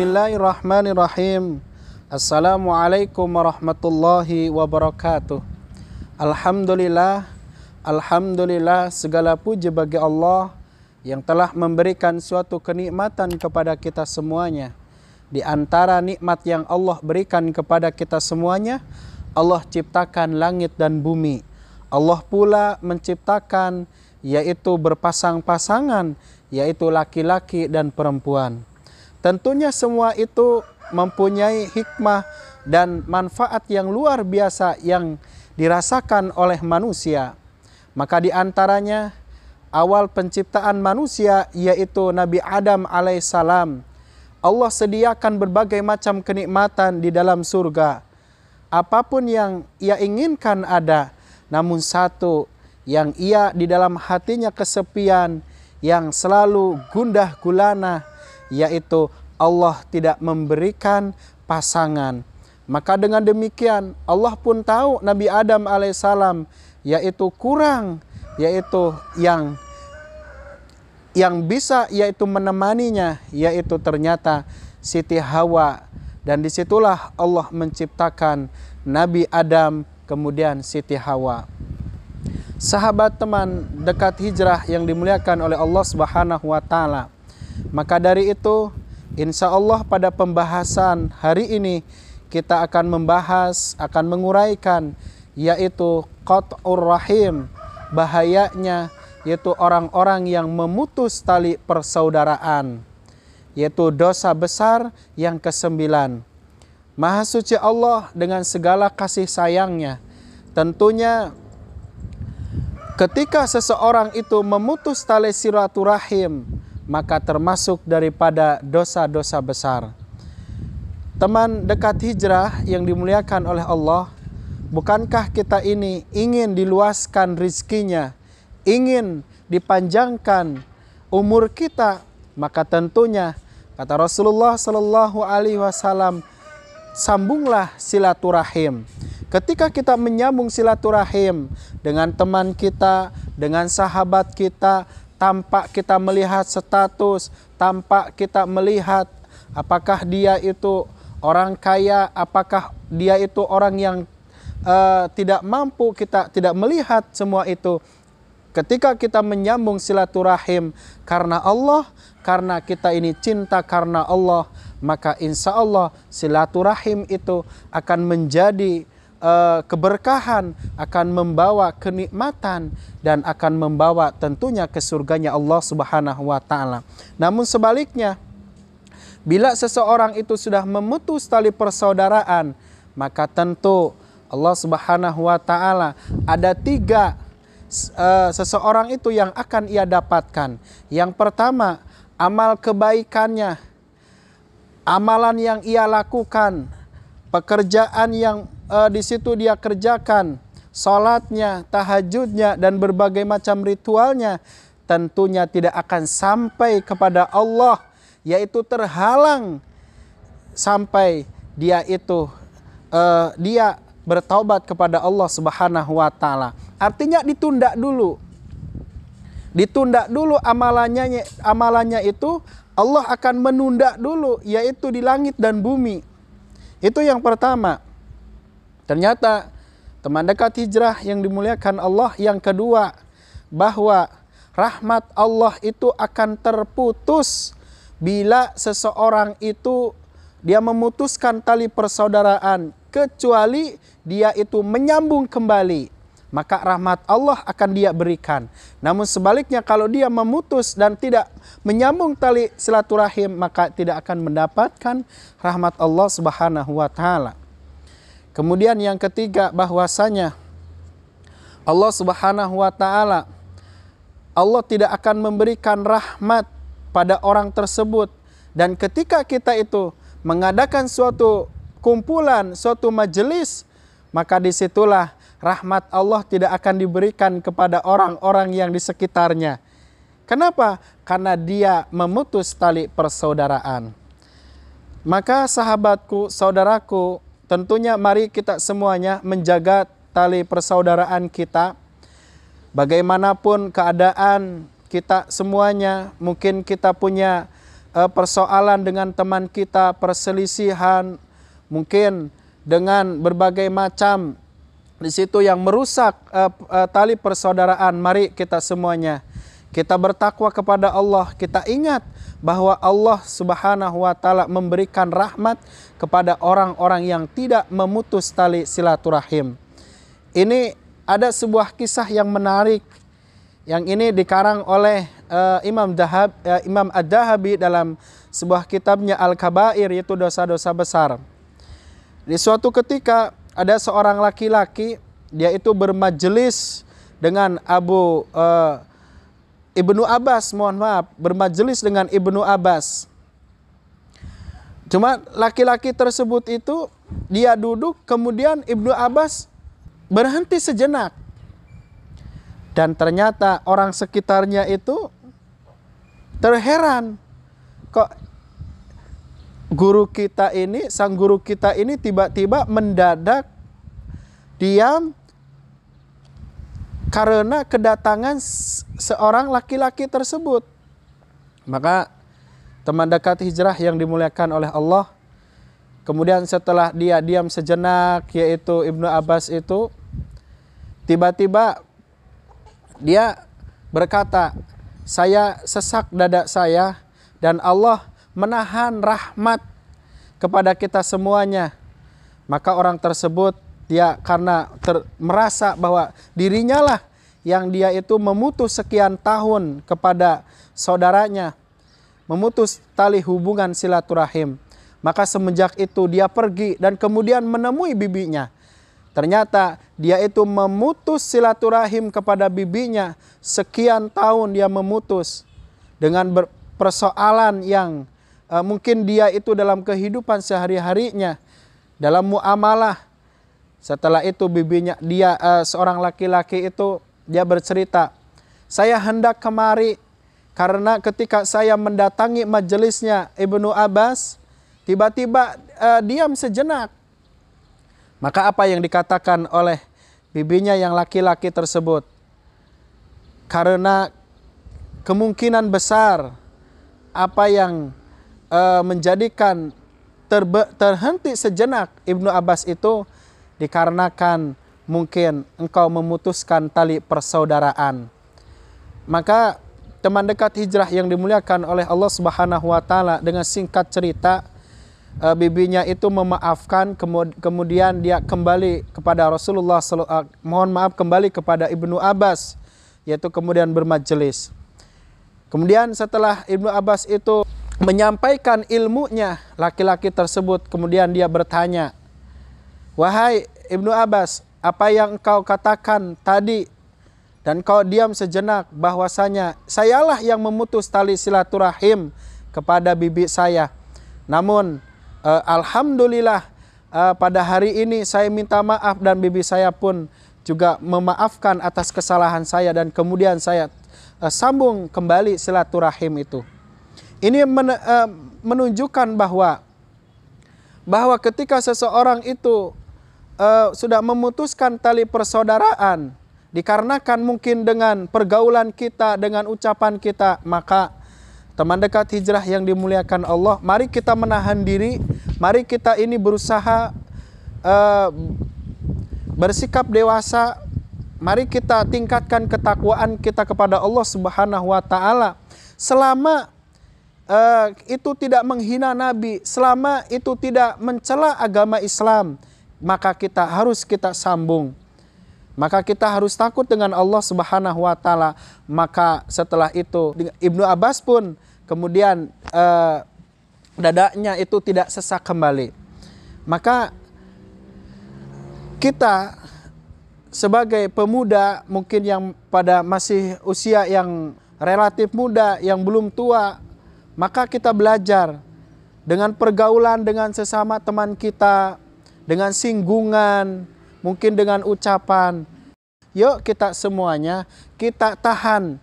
Bismillahirrahmanirrahim. Assalamualaikum warahmatullahi wabarakatuh. Alhamdulillah, Alhamdulillah, segala puji bagi Allah yang telah memberikan suatu kenikmatan kepada kita semuanya. Di antara nikmat yang Allah berikan kepada kita semuanya, Allah ciptakan langit dan bumi. Allah pula menciptakan yaitu berpasang-pasangan, yaitu laki-laki dan perempuan. Tentunya semua itu mempunyai hikmah dan manfaat yang luar biasa yang dirasakan oleh manusia. Maka di antaranya awal penciptaan manusia yaitu Nabi Adam alaihissalam. Allah sediakan berbagai macam kenikmatan di dalam surga. Apapun yang ia inginkan ada, namun satu yang ia di dalam hatinya kesepian, yang selalu gundah gulana, yaitu Allah tidak memberikan pasangan. Maka dengan demikian Allah pun tahu Nabi Adam alaihissalam yaitu kurang, yaitu yang bisa yaitu menemaninya, yaitu ternyata Siti Hawa. Dan disitulah Allah menciptakan Nabi Adam kemudian Siti Hawa. Sahabat teman dekat hijrah yang dimuliakan oleh Allah Subhanahu wa taala. Maka dari itu, insya Allah pada pembahasan hari ini kita akan membahas, akan menguraikan yaitu qat'ur rahim, bahayanya yaitu orang-orang yang memutus tali persaudaraan, yaitu dosa besar yang ke-9. Maha suci Allah dengan segala kasih sayangnya, tentunya ketika seseorang itu memutus tali silaturahim, maka termasuk daripada dosa-dosa besar. Teman dekat hijrah yang dimuliakan oleh Allah, bukankah kita ini ingin diluaskan rizkinya, ingin dipanjangkan umur kita? Maka tentunya kata Rasulullah Sallallahu Alaihi Wasallam, sambunglah silaturahim. Ketika kita menyambung silaturahim dengan teman kita, dengan sahabat kita, tanpa kita melihat status, tanpa kita melihat apakah dia itu orang kaya, apakah dia itu orang yang tidak mampu, kita tidak melihat semua itu. Ketika kita menyambung silaturahim karena Allah, karena kita ini cinta karena Allah, maka insya Allah silaturahim itu akan menjadi keberkahan, akan membawa kenikmatan, dan akan membawa tentunya ke surganya Allah Subhanahu wa taala. Namun sebaliknya, bila seseorang itu sudah memutus tali persaudaraan, maka tentu Allah Subhanahu wa taala ada 3 seseorang itu yang akan ia dapatkan. Yang pertama, amal kebaikannya, amalan yang ia lakukan, pekerjaan yang di situ dia kerjakan, salatnya, tahajudnya, dan berbagai macam ritualnya, tentunya tidak akan sampai kepada Allah, yaitu terhalang sampai dia itu dia bertaubat kepada Allah Subhanahu wa taala. Artinya ditunda dulu. Ditunda dulu amalannya itu, Allah akan menunda dulu, yaitu di langit dan bumi. Itu yang pertama. Ternyata teman dekat hijrah yang dimuliakan Allah, yang kedua, bahwa rahmat Allah itu akan terputus bila seseorang itu dia memutuskan tali persaudaraan, kecuali dia itu menyambung kembali, maka rahmat Allah akan dia berikan. Namun sebaliknya, kalau dia memutus dan tidak menyambung tali silaturahim, maka tidak akan mendapatkan rahmat Allah Subhanahu wa taala. Kemudian yang ketiga, bahwasanya Allah Subhanahu wa taala, Allah tidak akan memberikan rahmat pada orang tersebut. Dan ketika kita itu mengadakan suatu kumpulan, suatu majelis, maka disitulah rahmat Allah tidak akan diberikan kepada orang-orang yang di sekitarnya. Kenapa? Karena dia memutus tali persaudaraan. Maka sahabatku, saudaraku, tentunya mari kita semuanya menjaga tali persaudaraan kita. Bagaimanapun keadaan kita semuanya, mungkin kita punya persoalan dengan teman kita, perselisihan, mungkin dengan berbagai macam di situ yang merusak tali persaudaraan, mari kita semuanya kita bertakwa kepada Allah. Kita ingat bahwa Allah Subhanahu wa taala memberikan rahmat kepada orang-orang yang tidak memutus tali silaturahim. Ini ada sebuah kisah yang menarik yang ini dikarang oleh Imam Ad-Dahabi dalam sebuah kitabnya Al-Kabair, yaitu dosa-dosa besar. Di suatu ketika ada seorang laki-laki, dia itu bermajelis dengan Ibnu Abbas, bermajelis dengan Ibnu Abbas. Cuma laki-laki tersebut itu dia duduk, kemudian Ibnu Abbas berhenti sejenak. Dan ternyata orang sekitarnya itu terheran, kok sang guru kita ini tiba-tiba mendadak diam karena kedatangan seorang laki-laki tersebut. Maka teman dekat hijrah yang dimuliakan oleh Allah, kemudian setelah dia diam sejenak, yaitu Ibnu Abbas itu, tiba-tiba dia berkata, saya sesak dada saya dan Allah menahan rahmat kepada kita semuanya. Maka orang tersebut dia karena merasa bahwa dirinya lah yang dia itu memutus sekian tahun kepada saudaranya, memutus tali hubungan silaturahim. Maka semenjak itu dia pergi dan kemudian menemui bibinya. Ternyata dia itu memutus silaturahim kepada bibinya. Sekian tahun dia memutus dengan persoalan yang mungkin dia itu dalam kehidupan sehari-harinya, dalam muamalah. Setelah itu bibinya, seorang laki-laki itu, dia bercerita, saya hendak kemari karena ketika saya mendatangi majelisnya Ibnu Abbas, tiba-tiba diam sejenak. Maka apa yang dikatakan oleh bibinya yang laki-laki tersebut? Karena kemungkinan besar apa yang menjadikan terhenti sejenak Ibnu Abbas itu dikarenakan mungkin engkau memutuskan tali persaudaraan. Maka teman dekat hijrah yang dimuliakan oleh Allah Subhanahu wa taala, dengan singkat cerita, bibinya itu memaafkan, kemudian dia kembali kepada Rasulullah, kembali kepada Ibnu Abbas, yaitu kemudian bermajelis. Kemudian setelah Ibnu Abbas itu menyampaikan ilmunya, laki-laki tersebut kemudian dia bertanya, wahai Ibnu Abbas, apa yang engkau katakan tadi dan kau diam sejenak bahwasanya sayalah yang memutus tali silaturahim kepada bibi saya. Namun alhamdulillah pada hari ini saya minta maaf dan bibi saya pun juga memaafkan atas kesalahan saya dan kemudian saya sambung kembali silaturahim itu. Ini menunjukkan bahwa ketika seseorang itu sudah memutuskan tali persaudaraan dikarenakan mungkin dengan pergaulan kita, dengan ucapan kita, maka teman dekat hijrah yang dimuliakan Allah, mari kita menahan diri, mari kita ini berusaha bersikap dewasa, mari kita tingkatkan ketakwaan kita kepada Allah Subhanahu wa taala. Selama itu tidak menghina Nabi, selama itu tidak mencela agama Islam, maka harus kita sambung. Maka kita harus takut dengan Allah Subhanahu wa taala. Maka setelah itu Ibnu Abbas pun kemudian dadanya itu tidak sesak kembali. Maka kita sebagai pemuda mungkin yang pada masih usia yang relatif muda, yang belum tua, maka kita belajar dengan pergaulan dengan sesama teman kita, dengan singgungan, mungkin dengan ucapan. Yuk kita semuanya, kita tahan,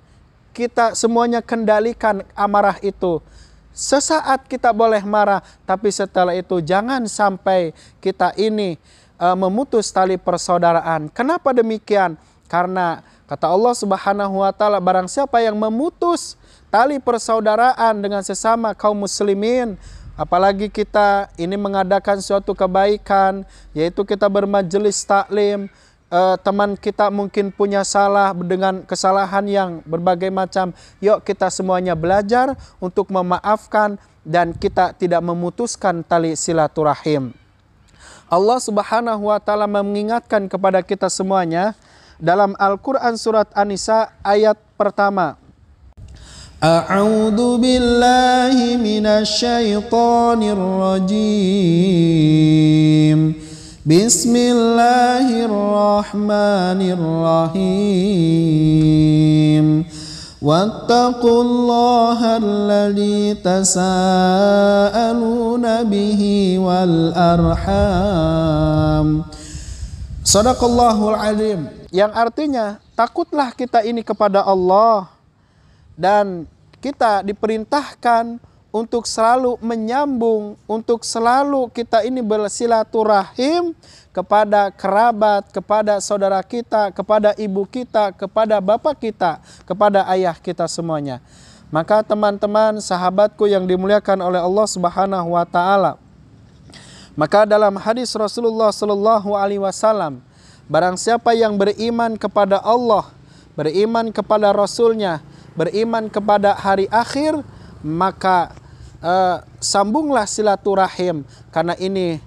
kita semuanya kendalikan amarah itu. Sesaat kita boleh marah, tapi setelah itu jangan sampai kita ini memutus tali persaudaraan. Kenapa demikian? Karena Kata Allah Subhanahu wa taala, barang siapa yang memutus tali persaudaraan dengan sesama kaum muslimin, apalagi kita ini mengadakan suatu kebaikan, yaitu kita bermajelis taklim, teman kita mungkin punya salah dengan kesalahan yang berbagai macam, yuk kita semuanya belajar untuk memaafkan dan kita tidak memutuskan tali silaturahim. Allah Subhanahu wa taala mengingatkan kepada kita semuanya dalam Al-Quran surat An-Nisa ayat pertama. A'udzu billahi minasyaitonir rajim. Bismillahirrahmanirrahim. Wattaqullaha alladzi tasaaluna bihi wal arham. Shadaqallahul alim. Yang artinya takutlah kita ini kepada Allah, dan kita diperintahkan untuk selalu menyambung, untuk selalu kita ini bersilaturahim kepada kerabat, kepada saudara kita, kepada ibu kita, kepada bapak kita, kepada ayah kita semuanya. Maka teman-teman sahabatku yang dimuliakan oleh Allah Subhanahu wa taala, maka dalam hadis Rasulullah sallallahu alaihi wasallam, barang siapa yang beriman kepada Allah, beriman kepada Rasulnya, beriman kepada hari akhir, maka sambunglah silaturahim, karena ini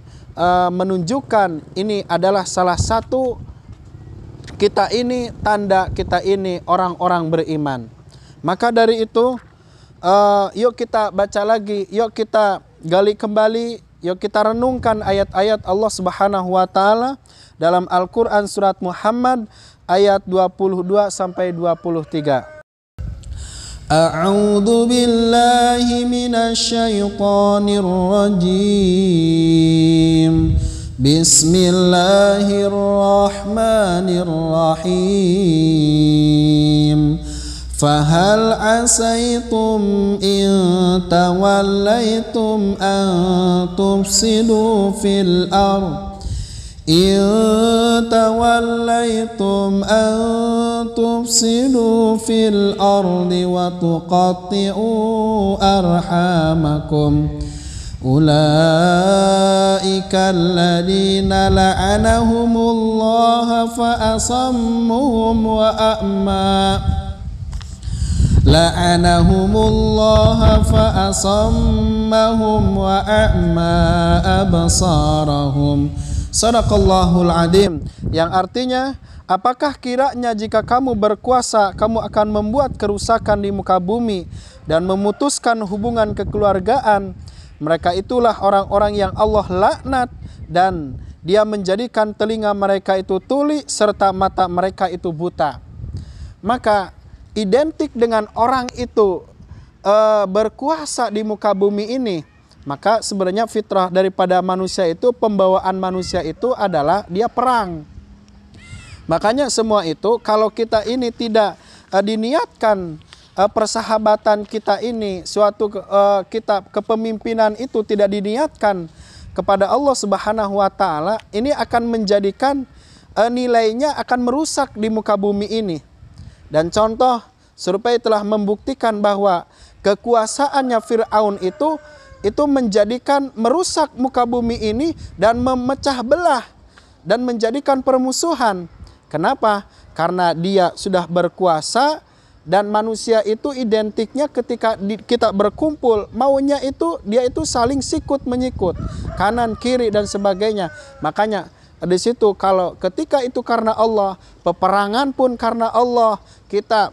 menunjukkan ini adalah salah satu kita ini, tanda kita ini orang-orang beriman. Maka dari itu yuk kita baca lagi, yuk kita gali kembali, yuk kita renungkan ayat-ayat Allah Subhanahu wa taala dalam Al-Quran surat Muhammad ayat 22 sampai 23. A'udzu billahi minasyaitonir rajim. Bismillahirrahmanirrahim. Fahal asaitum in tawallaitum an tufsidu fil ardh in tawallaitum an tufsidu fil ardi wa tuqatti'u arhamakum ulaika alladhina la'anahumullah fa asammuhum wa a'ma la'anahumullah fa asammahum wa a'ma absarahum. Shadaqallahul adim. Yang artinya, apakah kiranya jika kamu berkuasa, kamu akan membuat kerusakan di muka bumi dan memutuskan hubungan kekeluargaan? Mereka itulah orang-orang yang Allah laknat, dan Dia menjadikan telinga mereka itu tuli serta mata mereka itu buta. Maka identik dengan orang itu berkuasa di muka bumi ini, maka sebenarnya fitrah daripada manusia itu, pembawaan manusia itu adalah dia perang. Makanya semua itu kalau kita ini tidak diniatkan persahabatan kita ini, suatu kita kepemimpinan itu tidak diniatkan kepada Allah Subhanahu wa taala, ini akan menjadikan nilainya akan merusak di muka bumi ini. Dan contoh survei telah membuktikan bahwa kekuasaannya Fir'aun itu menjadikan merusak muka bumi ini dan memecah belah dan menjadikan permusuhan. Kenapa? Karena dia sudah berkuasa, dan manusia itu identiknya ketika kita berkumpul, maunya itu dia itu saling sikut menyikut, kanan kiri dan sebagainya. Makanya di situ kalau ketika itu karena Allah, peperangan pun karena Allah, kita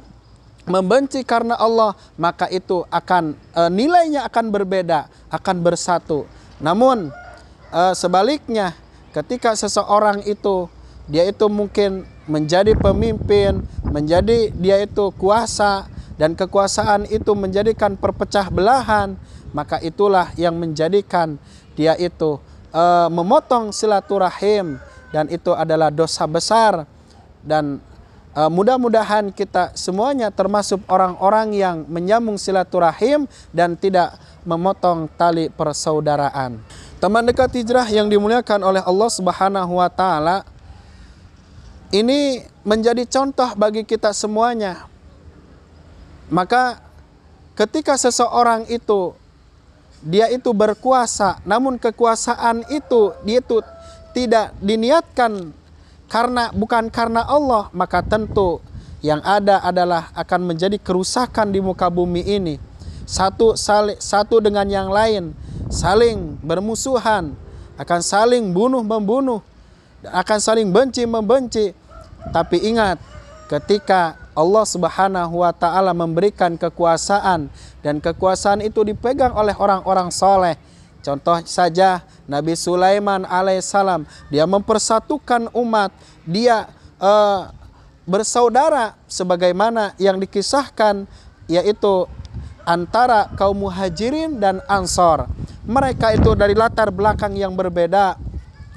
membenci karena Allah, maka itu akan nilainya akan berbeda, akan bersatu. Namun sebaliknya, ketika seseorang itu dia itu mungkin menjadi pemimpin, menjadi dia itu kuasa, dan kekuasaan itu menjadikan perpecah belahan, maka itulah yang menjadikan dia itu memotong silaturahim, dan itu adalah dosa besar. Dan mudah-mudahan kita semuanya termasuk orang-orang yang menyambung silaturahim dan tidak memotong tali persaudaraan. Teman dekat hijrah yang dimuliakan oleh Allah Subhanahu wa taala, ini menjadi contoh bagi kita semuanya. Maka ketika seseorang itu dia itu berkuasa, namun kekuasaan itu dia itu tidak diniatkan bukan karena Allah, maka tentu yang ada adalah akan menjadi kerusakan di muka bumi ini. Satu dengan yang lain saling bermusuhan, akan saling bunuh-membunuh, akan saling benci-membenci. Tapi ingat, ketika Allah Subhanahu wa Ta'ala memberikan kekuasaan, dan kekuasaan itu dipegang oleh orang-orang soleh. Contoh saja Nabi Sulaiman alaihissalam, dia mempersatukan umat, dia bersaudara sebagaimana yang dikisahkan, yaitu antara kaum muhajirin dan ansor. Mereka itu dari latar belakang yang berbeda,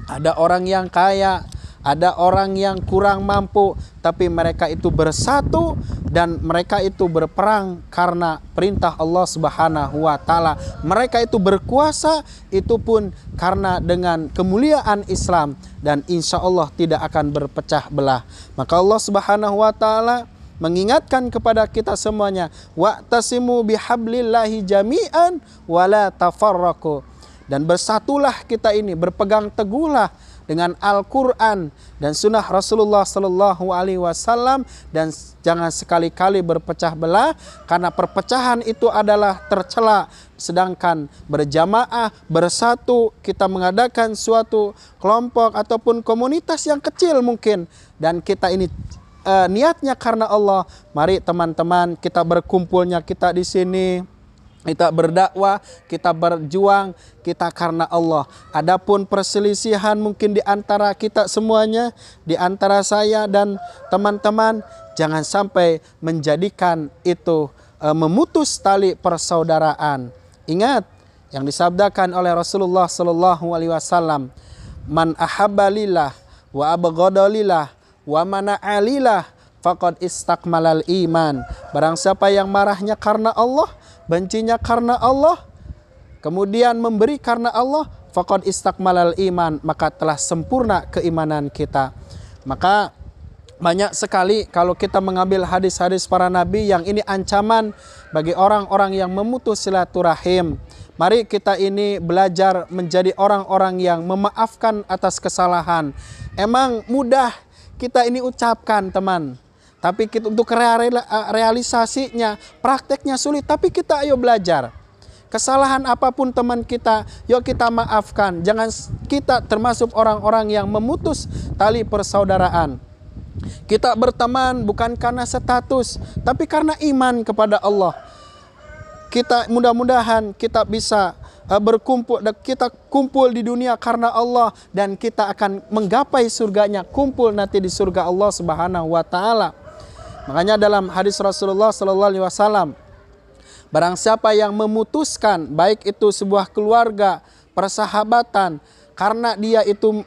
ada orang yang kaya, ada orang yang kurang mampu, tapi mereka itu bersatu dan mereka itu berperang karena perintah Allah Subhanahu wa Ta'ala. Mereka itu berkuasa itu pun karena dengan kemuliaan Islam, dan insya Allah tidak akan berpecah belah. Maka Allah Subhanahu wa Ta'ala mengingatkan kepada kita semuanya, wa'tasimu bihablillahi jami'an wala tafarraqu. Dan bersatulah kita ini, berpegang teguhlah dengan Al-Quran dan sunnah Rasulullah Sallallahu Alaihi Wasallam, dan jangan sekali-kali berpecah belah, karena perpecahan itu adalah tercela. Sedangkan berjamaah, bersatu, kita mengadakan suatu kelompok ataupun komunitas yang kecil mungkin, dan kita ini niatnya karena Allah. Mari teman-teman, kita berkumpulnya kita di sini, kita berdakwah, kita berjuang, kita karena Allah. Adapun perselisihan mungkin di antara kita semuanya, di antara saya dan teman-teman, jangan sampai menjadikan itu memutus tali persaudaraan. Ingat yang disabdakan oleh Rasulullah Sallallahu Alaihi Wasallam, man ahabba lillah wa abghada lillah wa mana'a lillah faqad istakmalal iman. Barang siapa yang marahnya karena Allah, bencinya karena Allah, kemudian memberi karena Allah, faqad istakmalal iman, maka telah sempurna keimanan kita. Maka banyak sekali kalau kita mengambil hadis-hadis para nabi yang ini ancaman bagi orang-orang yang memutus silaturahim. Mari kita ini belajar menjadi orang-orang yang memaafkan atas kesalahan. Emang mudah kita ini ucapkan, teman, tapi kita untuk realisasinya, prakteknya sulit. Tapi kita ayo belajar. Kesalahan apapun teman kita, yuk kita maafkan. Jangan kita termasuk orang-orang yang memutus tali persaudaraan. Kita berteman bukan karena status, tapi karena iman kepada Allah. Kita mudah-mudahan kita bisa berkumpul, kita kumpul di dunia karena Allah, dan kita akan menggapai surganya, kumpul nanti di surga Allah Subhanahu wa Ta'ala. Makanya dalam hadis Rasulullah Sallallahu Alaihi Wasallam, barang siapa yang memutuskan baik itu sebuah keluarga, persahabatan, karena dia itu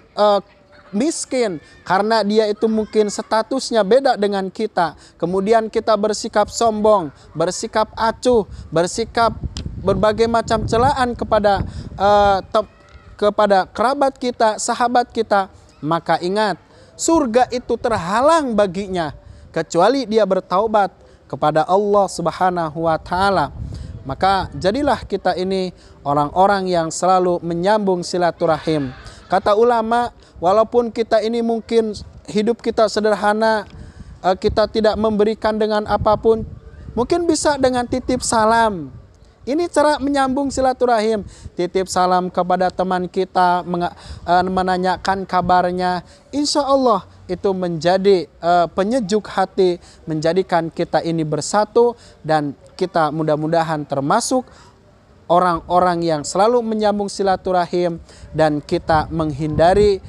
miskin, karena dia itu mungkin statusnya beda dengan kita, kemudian kita bersikap sombong, bersikap acuh, bersikap berbagai macam celaan kepada kerabat kita, sahabat kita, maka ingat, surga itu terhalang baginya kecuali dia bertaubat kepada Allah Subhanahu wa Ta'ala. Maka jadilah kita ini orang-orang yang selalu menyambung silaturahim. Kata ulama, walaupun kita ini mungkin hidup kita sederhana, kita tidak memberikan dengan apapun, mungkin bisa dengan titip salam. Ini cara menyambung silaturahim. Titip salam kepada teman kita, menanyakan kabarnya. Insya Allah itu menjadi penyejuk hati, menjadikan kita ini bersatu, dan kita mudah-mudahan termasuk orang-orang yang selalu menyambung silaturahim, dan kita menghindari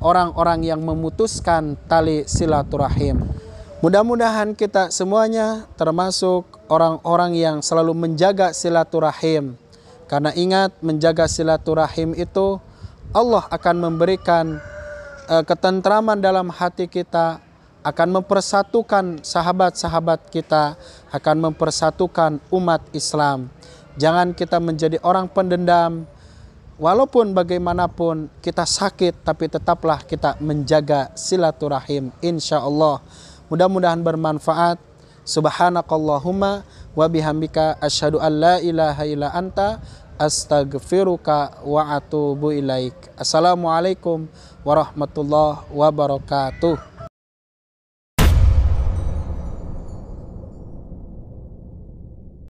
orang-orang yang memutuskan tali silaturahim. Mudah-mudahan kita semuanya termasuk orang-orang yang selalu menjaga silaturahim. Karena ingat, menjaga silaturahim itu Allah akan memberikan ketentraman dalam hati kita, akan mempersatukan sahabat-sahabat kita, akan mempersatukan umat Islam. Jangan kita menjadi orang pendendam, walaupun bagaimanapun kita sakit, tapi tetaplah kita menjaga silaturahim, insya Allah. Mudah-mudahan bermanfaat. Subhanakallahumma wa bihamdika asyhadu an la ilaha illa anta astaghfiruka wa atubu ilaik. Assalamualaikum warahmatullahi wabarakatuh.